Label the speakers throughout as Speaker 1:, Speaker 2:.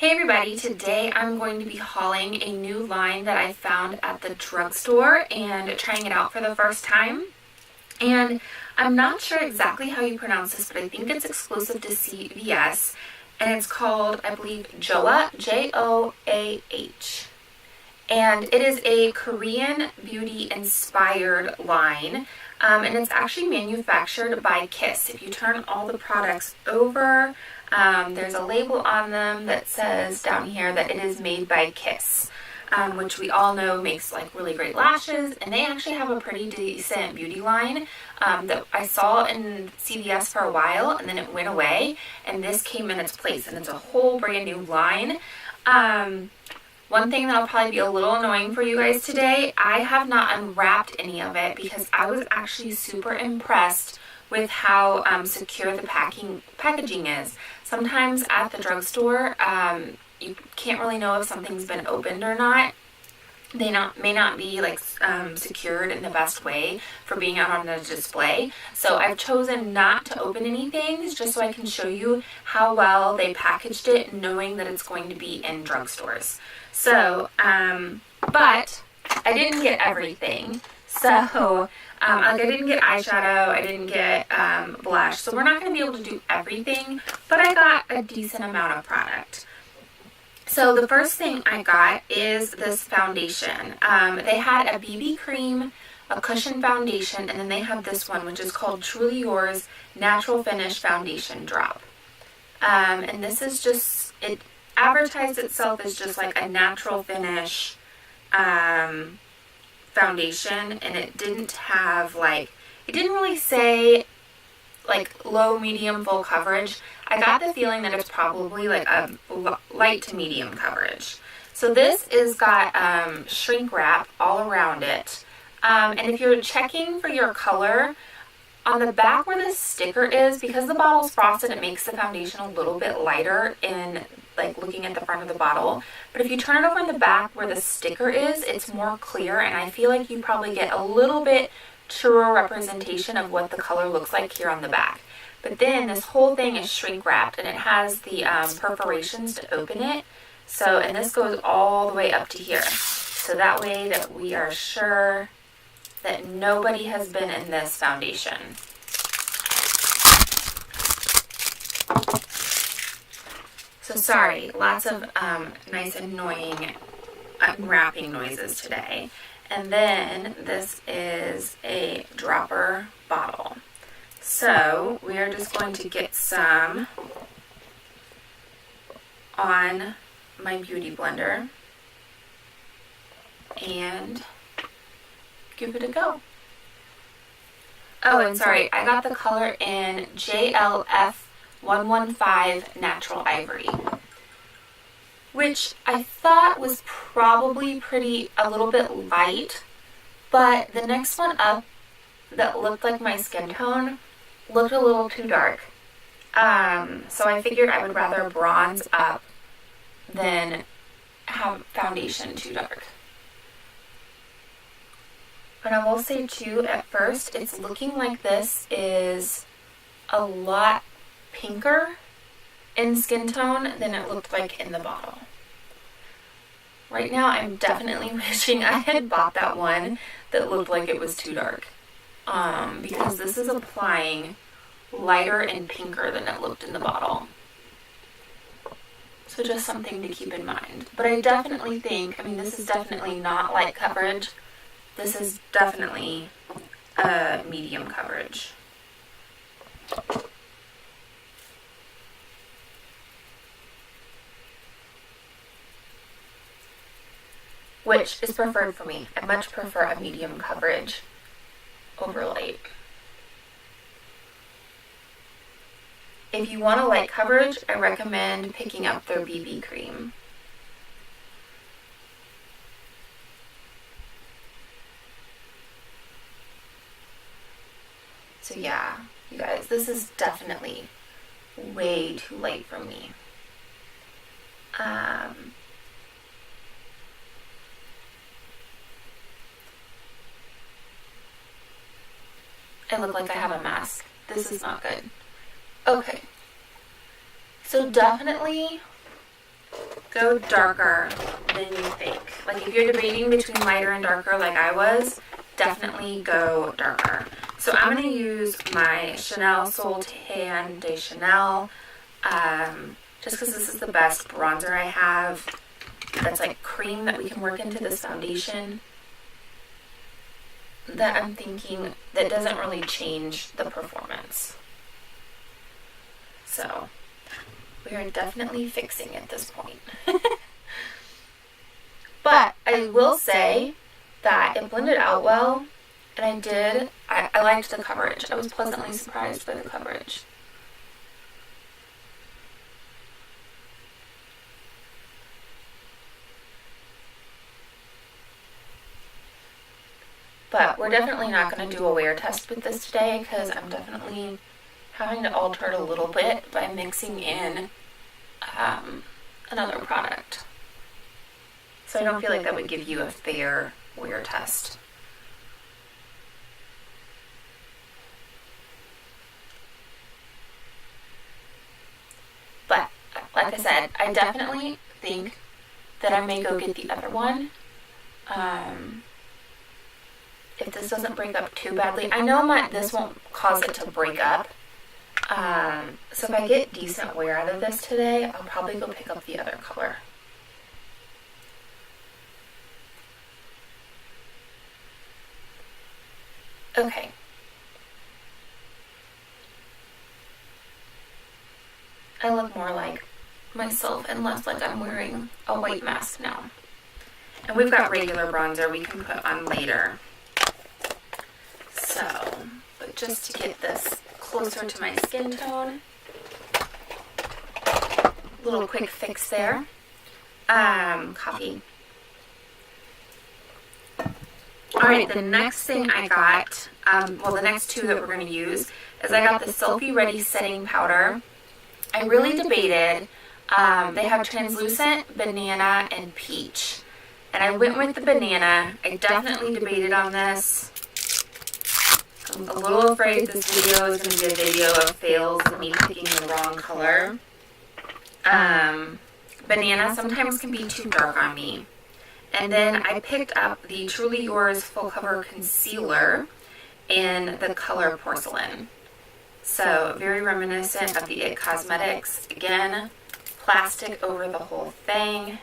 Speaker 1: Hey everybody, today I'm going to be hauling a new line that I found at the drugstore and trying it out for the first time. And I'm not sure exactly how you pronounce this, but I think it's exclusive to CVS. And it's called, I believe, Joah, Joah. And it is a Korean beauty inspired line. And it's actually manufactured by Kiss. If you turn all the products over, there's a label on them that says down here that it is made by Kiss, which we all know makes like really great lashes, and they actually have a pretty decent beauty line that I saw in CVS for a while, and then it went away, and this came in its place, and it's a whole brand new line. One thing that'll probably be a little annoying for you guys today, I have not unwrapped any of it because I was actually super impressed with how secure the packaging is. Sometimes at the drugstore, you can't really know if something's been opened or not. They may not be like secured in the best way for being out on a display. So I've chosen not to open anything just so I can show you how well they packaged it, knowing that it's going to be in drugstores. So, but I didn't get everything. So, I didn't get eyeshadow, I didn't get blush, so we're not going to be able to do everything, but I got a decent amount of product. So the first thing I got is this foundation. They had a BB cream, a cushion foundation, and then they have this one, which is called Truly Yours Natural Finish Foundation Drop. And this is just, it advertised itself as just like a natural finish foundation, and it didn't have like, it didn't really say like low, medium, full coverage. I got the feeling that it's probably like a light to medium coverage. So this is got shrink wrap all around it, and if you're checking for your color, on the back where the sticker is, because the bottle's frosted, it makes the foundation a little bit lighter in like looking at the front of the bottle. But if you turn it over in the back where the sticker is, it's more clear, and I feel like you probably get a little bit truer representation of what the color looks like here on the back. But then this whole thing is shrink wrapped, and it has the perforations to open it. So, and this goes all the way up to here. So that way that we are sure that nobody has been in this foundation. So sorry, lots of nice annoying unwrapping noises today. And then this is a dropper bottle. So we are just going to get some on my beauty blender and give it a go. Oh, and sorry, I got the color in JLF 115 Natural Ivory, which I thought was probably a little bit light, but the next one up that looked like my skin tone looked a little too dark. So I figured I would rather bronze up than have foundation too dark. And I will say too, at first, it's looking like this is a lot pinker in skin tone than it looked like in the bottle. Right now, I'm definitely wishing I had bought that one that looked like it was too dark. Because this is applying lighter and pinker than it looked in the bottle. So just something to keep in mind. But I definitely think, I mean, this is definitely not light coverage. This is definitely medium coverage. Which is preferred for me. I much prefer a medium coverage over light. If you want a light coverage, I recommend picking up their BB cream. So yeah, you guys, this is definitely way too light for me. I look like I have a mask. This is not good. Okay. So definitely go darker than you think. Like if you're debating between lighter and darker like I was, definitely go darker. So I'm going to use my Chanel Sultan de Chanel, just because this is the best bronzer I have that's like cream that we can work into this foundation, that I'm thinking that doesn't really change the performance. So we are definitely fixing at this point. But I will say that it blended out well, and I liked the coverage. I was pleasantly surprised by the coverage. But we're definitely not going to do a wear test with this today because I'm definitely having to alter it a little bit by mixing in another product. So I don't feel like that would give you a fair wear test. But like I said, I definitely think that I may go get the other one. If this doesn't break up too badly. I know this won't cause it to break up. So if I get decent wear out of this today, I'll probably go pick up the other color. Okay. I look more like myself and less like I'm wearing a white mask now. And we've got regular bronzer we can put on later. So, but just to get this closer to my skin tone, little quick fix there. Coffee. Alright, the next thing I got, the next two that we're going to use, is I got the Selfie Ready Setting Powder. I really debated. They have translucent, banana, and peach. And I went with the banana. I definitely debated on this. I'm a little afraid this video is going to be a video of fails and me picking the wrong color. Banana sometimes can be too dark on me. And then I picked up the Truly Yours Full Cover Concealer in the color Porcelain. So very reminiscent of the IT Cosmetics. Again, plastic over the whole thing.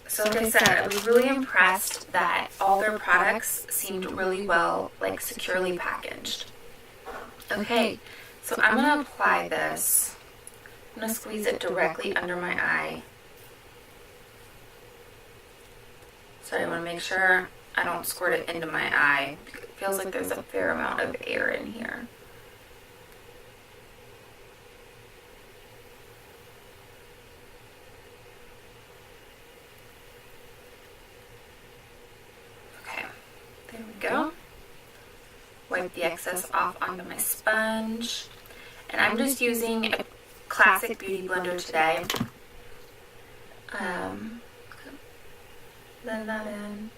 Speaker 1: So like I said, I was really impressed that all their products seemed really well, like securely packaged. Okay, so I'm going to apply this. I'm going to squeeze it directly under my eye. So I want to make sure I don't squirt it into my eye. It feels like there's a fair amount of air in here. There we go. Wipe the excess off onto my sponge. And I'm just using a classic beauty blender today. Blend that in.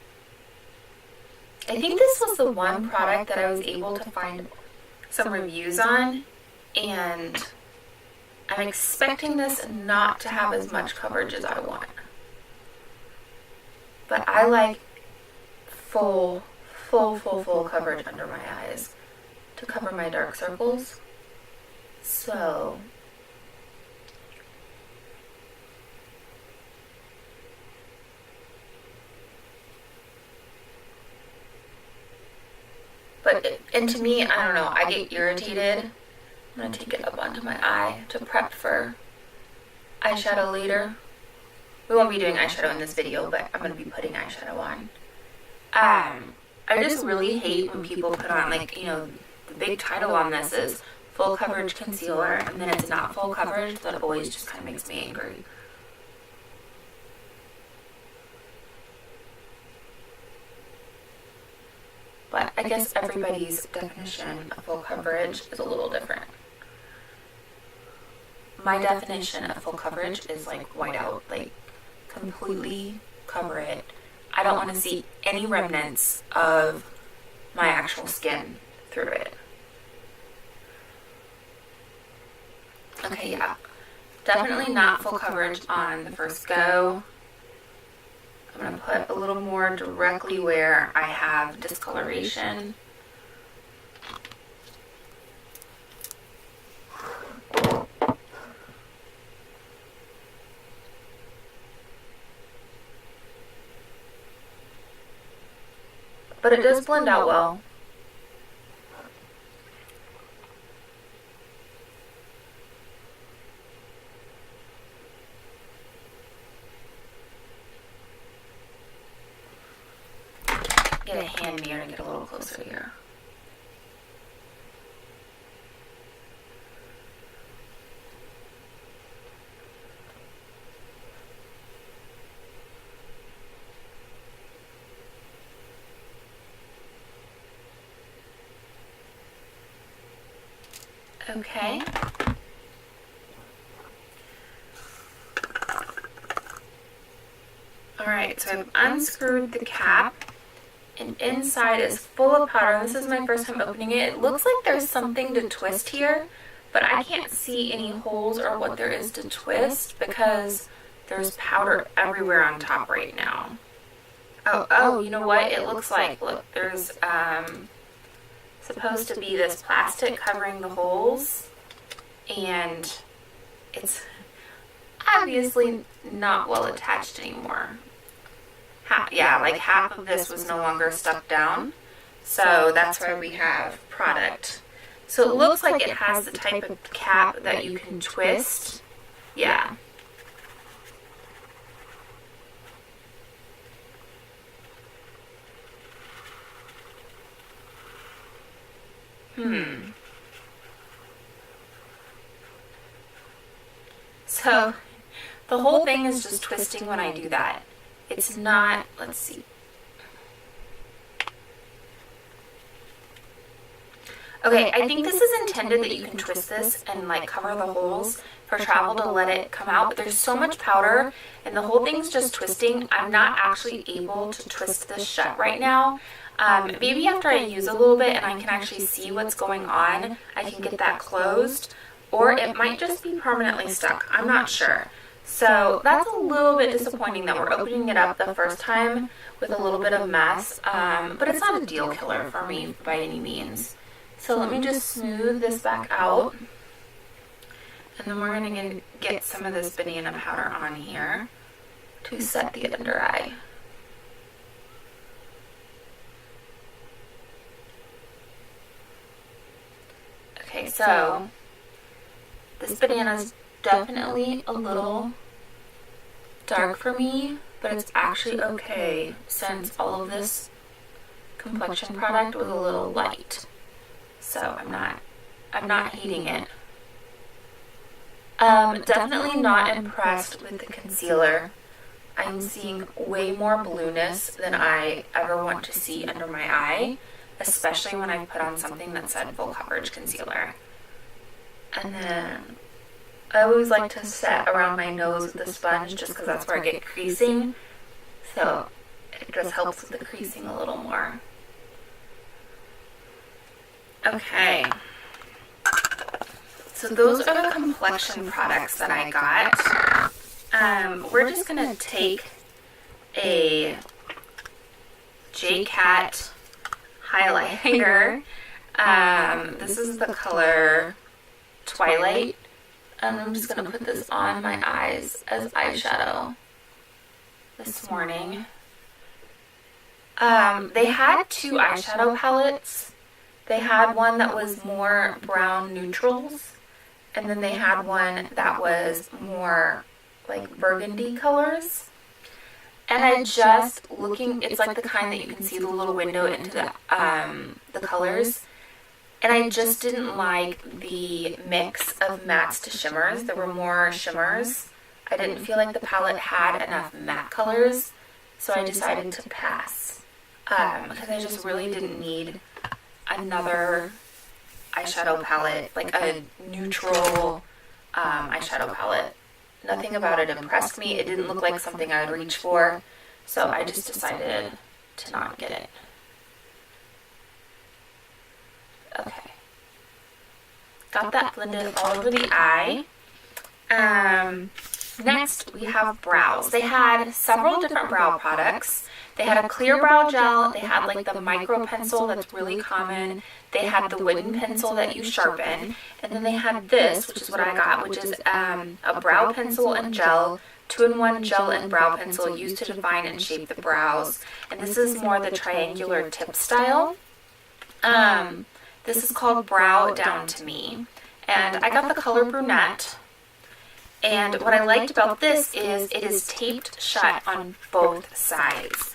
Speaker 1: I think this was the one product that I was able to find some reviews on, and I'm expecting this not to have as much coverage as I want. But I like full coverage under my eyes to cover my dark circles. So and to me, I don't know, I get irritated. I'm going to take it up onto my eye to prep for eyeshadow later. We won't be doing eyeshadow in this video, but I'm going to be putting eyeshadow on. I just really hate when people put on, like, you know, the big title on this is full coverage concealer, and then it's not full coverage. That always just kind of makes me angry. But I guess everybody's definition of full coverage is a little different. My definition of full coverage is like white out, like completely cover it. I don't want to see any remnants of my actual skin through it. Okay, yeah. Definitely not full coverage on the first go. I'm going to put a little more directly where I have discoloration. But it does blend out well. Get a hand mirror to get a little closer here. Okay. Alright, so I've unscrewed the cap, and inside is full of powder. This is my first time opening it. It looks like there's something to twist here, but I can't see any holes or what there is to twist because there's powder everywhere on top right now. Oh, you know what? It looks like, look, there's supposed to be this plastic covering the holes, and it's obviously not well attached anymore. Like half of this was no longer stuck down, so that's why we have product. So it looks like it has the type of cap that you can twist. Yeah. So the whole thing is just twisting when I do that. It's not, let's see. Okay, I think this is intended that you can twist this and like cover the holes for travel to let it come out, but there's so much powder and the whole thing's just twisting. I'm not actually able to twist this shut right now. Maybe after I use a little bit and I can actually see what's going on, I can get that closed, or it might just be permanently stuck. I'm not sure. So that's a little bit disappointing that we're opening it up the first time with a little bit of mess, but it's not a deal killer for me by any means. So let me just smooth this back out, and then we're going to get some of this banana powder on here to set the under eye. Okay, so this banana's definitely a little dark for me, but it's actually okay since all of this complexion product was a little light. So I'm not hating it. Definitely not impressed with the concealer. I'm seeing way more blueness than I ever want to see under my eye, especially when I put on something that said full coverage concealer. And then I always like to set around my nose with the sponge just because that's where I get creasing. So it just helps with the creasing a little more. Okay. So those are the complexion products that I got. We're just going to take a J-Cat highlighter. This is the color Twilight. And I'm just going to put this on my eyes as eyeshadow this morning. They had two eyeshadow palettes. They had one that was more brown neutrals, and then they had one that was more like burgundy colors. And I just looking, it's like the kind that you can see the little window into the colors. And I just didn't like the mix of mattes to shimmers. There were more shimmers. I didn't feel like the palette had enough matte colors, so I decided to pass. Because I just really didn't need another eyeshadow palette, like a neutral eyeshadow palette. Nothing about it impressed me. It didn't look like something I would reach for, so I just decided to not get it. Okay. Got that blended all over the eye. Next, we have brows. They had several different brow products. They had a clear brow gel. They had like the micro pencil that's really common. They had the wooden pencil that you sharpen. And then they had this, which is what I got, which is a brow pencil and gel, 2-in-1 gel and brow pencil used to define and shape the brows. And this is more the triangular tip style. This is called Brow Down to Me. And I got the color brunette. And what I liked about this is it is taped shut on both sides.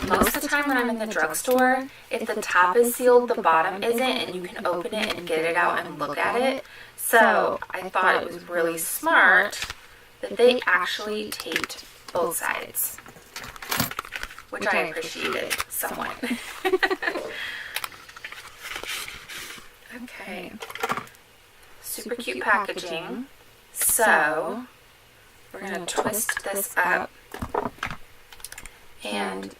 Speaker 1: Most of the time when I'm in the drugstore, if the top is sealed, the bottom isn't, and you can open it and get it out and look at it. So I thought it was really smart that they actually taped both sides, which I appreciated somewhat. Okay, super cute packaging. So we're going to twist this up and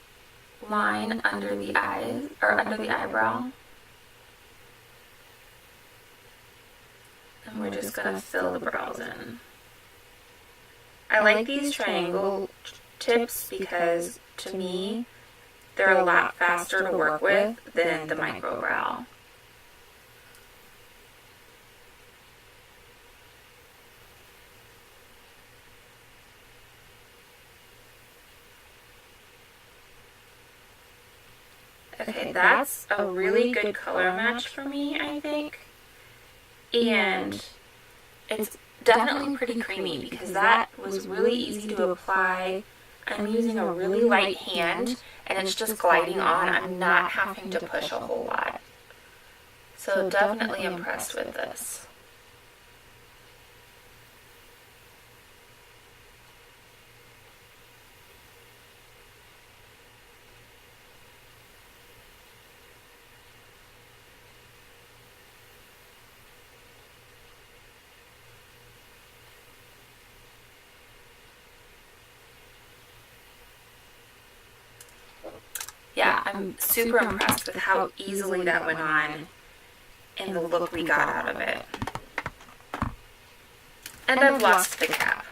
Speaker 1: line under the eyes, or under the eyebrow. And we're just going to fill the brows in. I like these triangle tips because, to me, they're a lot faster to work with than the micro brow. Okay, that's a really good color match for me, I think. And it's definitely pretty creamy because that was really easy to apply. I'm using a really light hand and it's just gliding on. I'm not having to push a whole lot. So definitely impressed with this. Yeah, I'm super impressed with how easily that went on and the look we got out of it. And I've lost the cap.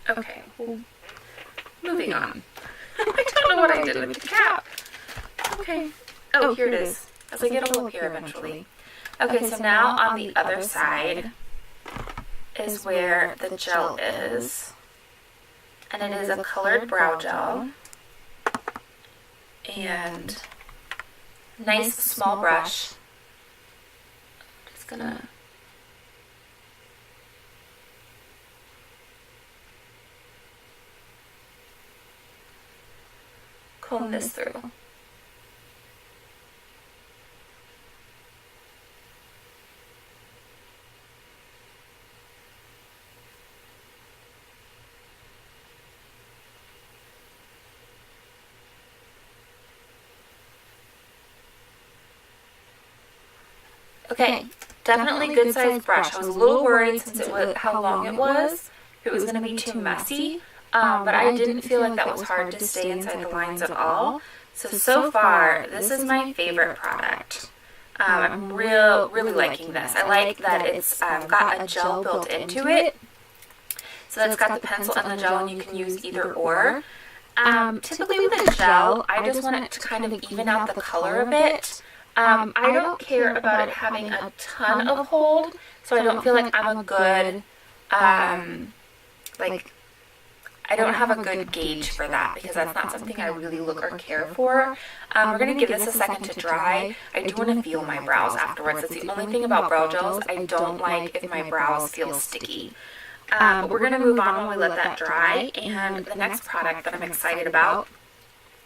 Speaker 1: Okay, well, moving on. I don't know what I did with the cap. Okay. Oh, here it is. I was like, it'll appear eventually. Okay, so now on the other side is where the gel is. And it is a colored brow gel. And nice small brush. Just gonna comb this through. Okay, definitely good sized brush. I was a little worried since it was how long it was, if it was going to be too messy, but I didn't feel like that was hard to stay inside the lines at all. So far, this is my favorite product. I'm really liking this. I like that it's got a gel built into it, so that it's got the pencil and the gel, and you can use either or. Typically with a gel, I just want it to kind of even out the color a bit. I don't care about it having a ton of hold, so I don't feel like I'm a good, I don't have a good gauge for that because that's not something I really look or care for. We're going to give this a second to dry. I do want to feel my brows afterwards. That's the only thing about brow gels. I don't like if my brows feel sticky. But we're going to move on while we let that dry. And the next product that I'm excited about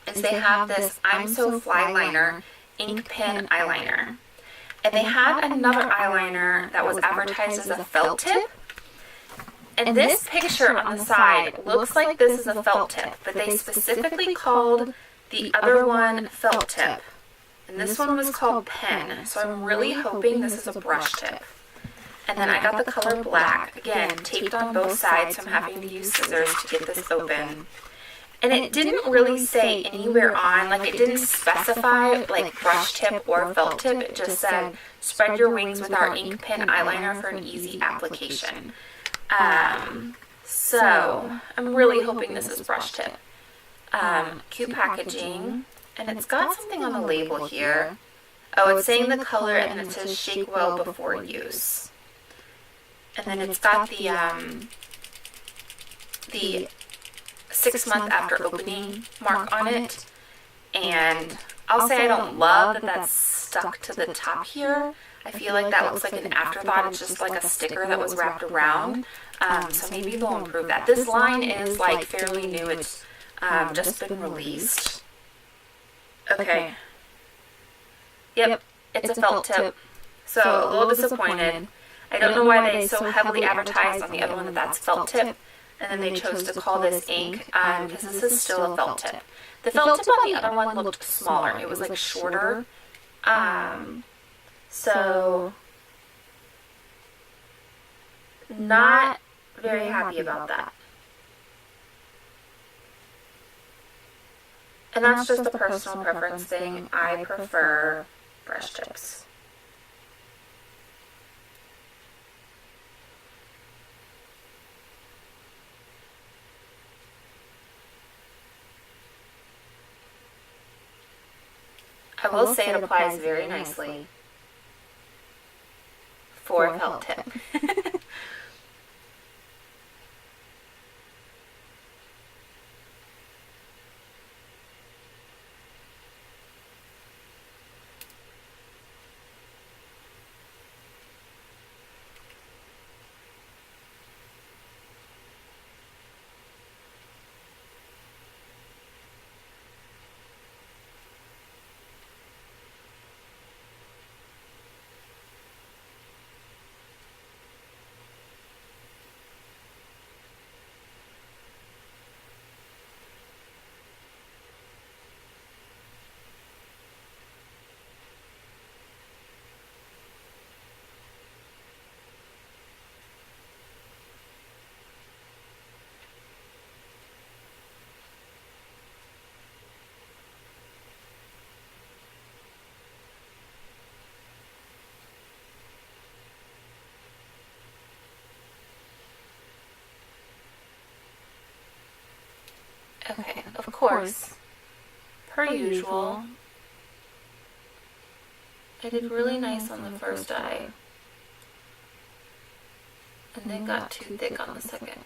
Speaker 1: is they have this I'm So Fly Liner ink pen eyeliner. And they had another eyeliner that was advertised as a felt tip. And this picture on the side looks like this is a felt tip, but they specifically called the other one felt tip. And this one was called pen, so I'm really hoping this is a brush tip. And then I got the color black, again, taped on both sides, so I'm having to use scissors to get this open. And it didn't really say anywhere on, like it didn't specify like brush tip or felt tip. It just said, spread your wings with our ink pen eyeliner for an easy application. So I'm really hoping this is brush tip. Cute packaging. And it's got something on the label here. Oh, it's saying the color, and then it says shake well before use. And then it's got the 6 month after opening mark on it. And I'll say I don't love that that's stuck to the top here. I feel like that looks like an afterthought. It's just like a sticker that was wrapped around. So maybe they'll improve that. This line is like fairly new. It's just been released. Okay. Yep, it's a felt tip. So a little disappointed. I don't know why they so heavily advertised on the other one that that's felt tip, and then they chose to call this ink, because this is still a felt tip. The felt tip on the other one looked smaller. It was like shorter. So not very happy about that. And that's just a personal preference thing. I prefer brush tips. I will say it applies very nicely for a felt tip. Okay, of course, per usual, I did really nice on the first eye, and then got too thick on the second.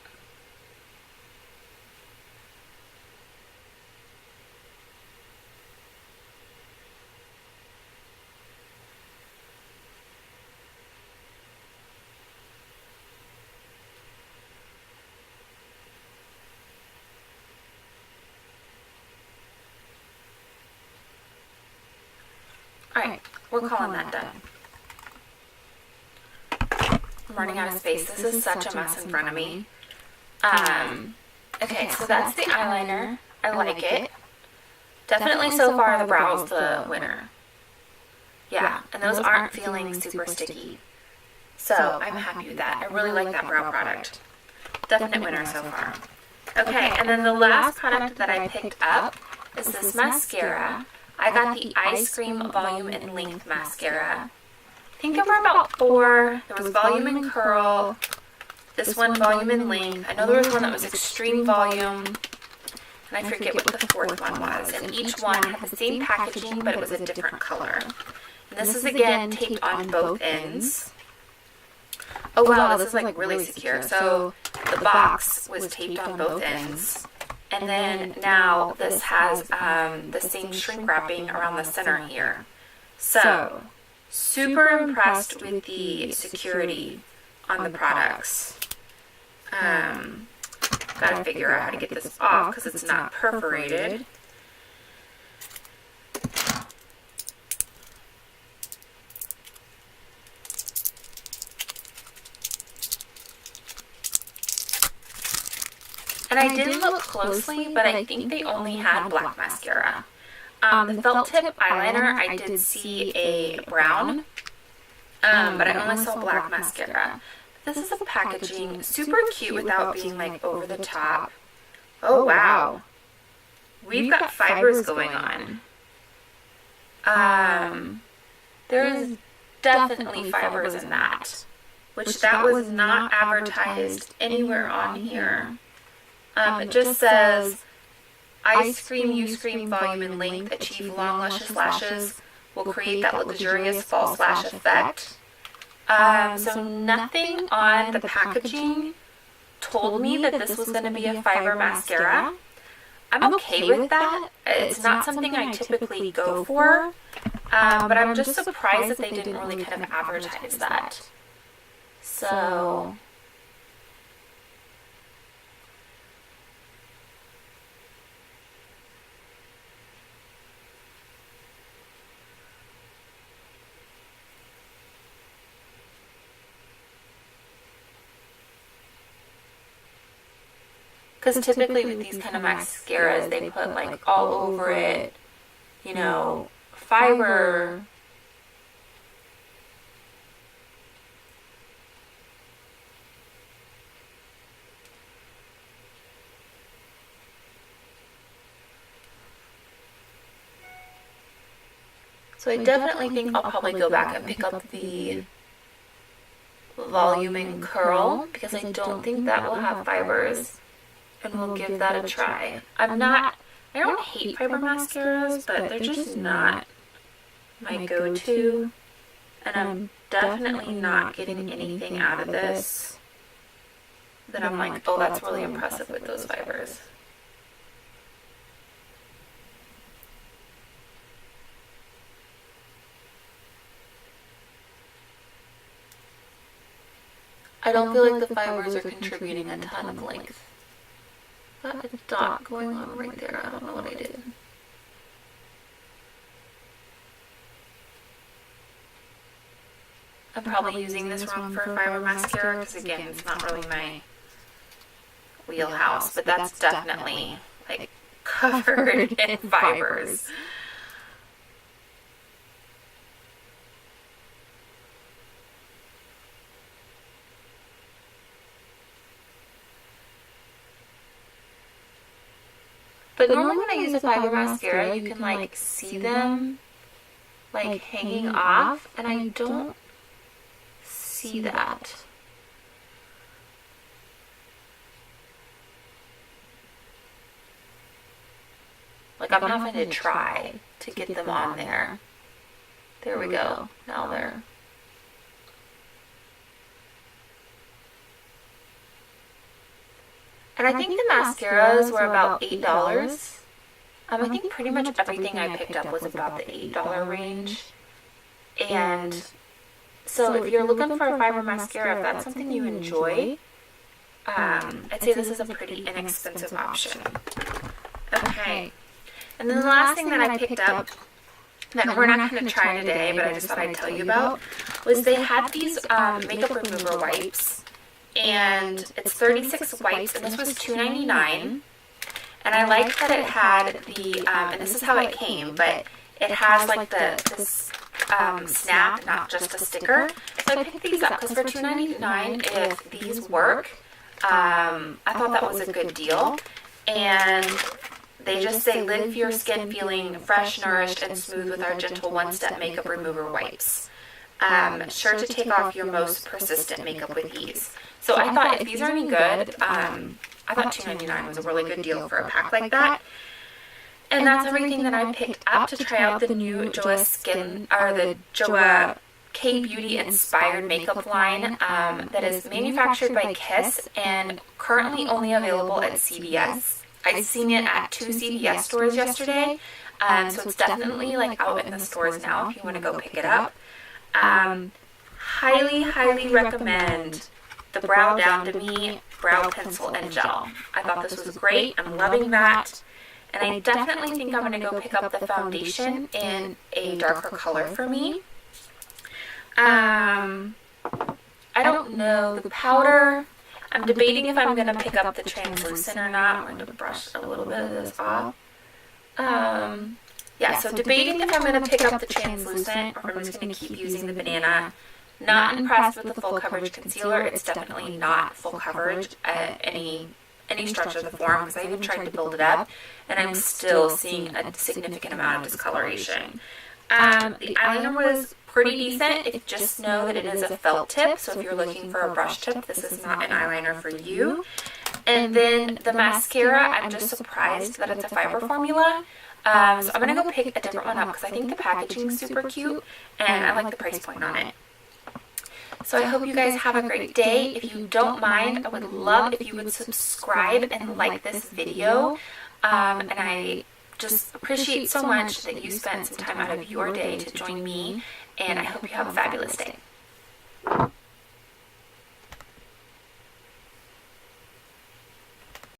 Speaker 1: Alright, we're calling that done. I'm running out of space. This is such a mess in front of me. Okay, so that's the eyeliner. I like it. Definitely so far the brow's the winner. Yeah, and those aren't feeling super sticky. So I'm happy with that. I really like that brow product. Definite winner so far. Okay, and then the last product that I picked up is this mascara. I got the Ice Cream Volume and Length Mascara. I think there were about 4. There was Volume and Curl. This one, Volume and Length. I know there was one that was Extreme Volume. And I forget what the 4th one was. And each one had the same packaging, but it was a different color. And this is again taped on both ends. Oh wow, this is like really secure. So the box was taped on both ends. And then now this has the same shrink wrapping around the center here. So, super impressed with the security on the products. Gotta figure out how to get this off because it's not perforated. And I didn't look closely, but I think they only had black mascara. The felt tip eyeliner, I did see a brown, but I only saw black mascara. This is the packaging, super cute without being like over the top. Oh wow. we've got fibers going on. There is definitely fibers in that, which that was not advertised anywhere on here. It just says, I scream, you scream, volume and length, achieve long luscious lashes, will create that luxurious false lash effect. So nothing on the packaging told me that this was going to be a fiber mascara. I'm okay with that. It's not something I typically go for, but I'm just surprised that they didn't really kind of advertise that. So because typically with these kind of mascaras, they put like all over it, you know, fiber. So I definitely think I'll probably go back and pick up the volume and curl, because I don't think that will have fibers. And we'll give that a try. I don't hate fiber mascaras, but they're just not my go-to. And I'm definitely not getting anything out of this that I'm like, oh, that's really impressive with those fibers. I don't feel like the fibers are contributing a ton of length. Got a dot going on right there. I don't know what I did. I'm probably using this wrong for fiber mascara because, again, it's not really my wheelhouse, but that's definitely like covered in fibers. But normally when I use a fiber mascara, you can like see them like hanging off, and I don't see that. Like I'm having to try to get them on there. There we go. Now they're... And I think the mascaras were about $8. I think pretty much everything I picked up was about the $8 range. And so if you're looking for a fiber mascara, if that's something you enjoy, I'd say this is a pretty inexpensive option. Okay. And then the last thing that I picked up that we're not going to try today, but I just thought I'd tell you about, was they had these makeup remover wipes. And it's 36 wipes, and this was $2.99. And I like that it had the, and this is how it came, but it has like this snap, not just a sticker. So I picked these up because for $2.99, if these work, I thought that was a good deal. And they just say, live your skin feeling fresh, nourished, and smooth with our gentle one-step makeup remover wipes. Sure to take off your most persistent makeup with ease. So I thought if these are any good, I thought $2.99 was a really good deal for a pack like that. And that's everything that I picked up to try out the new Joah K Beauty inspired makeup line that is manufactured by Kiss and currently only available at CVS. I've seen it at 2 CVS stores yesterday, so it's definitely like out in the stores now if you want to go pick it up. Highly, highly recommend the Brow Down to Me Brow Pencil and Gel. I thought this was great. I'm loving that. And I definitely think I'm going to go pick up the foundation in a darker color for me. I don't know. The powder, I'm debating if I'm going to pick up the translucent or not. I'm going to brush a little bit of this off. Yeah, so debating if I'm going to pick up the translucent or I'm just going to keep using the banana. Not impressed with the full coverage concealer. It's definitely not full coverage any any stretch of the form, because I even tried to build it up, and I'm still seeing a significant amount of discoloration. The eyeliner was pretty decent. Just know that it is a felt tip, so if you're looking for a brush tip, this is not an eyeliner for you. And then the mascara, I'm just surprised that it's a fiber formula. So I'm going to go pick a different one up because I think the packaging is super cute and I like the price point on it. So I hope you guys have a great day. If you don't mind, I would love if you would subscribe and like this video. And I just appreciate so much that you spent some time out of your day to join me, and I hope you have a fabulous day.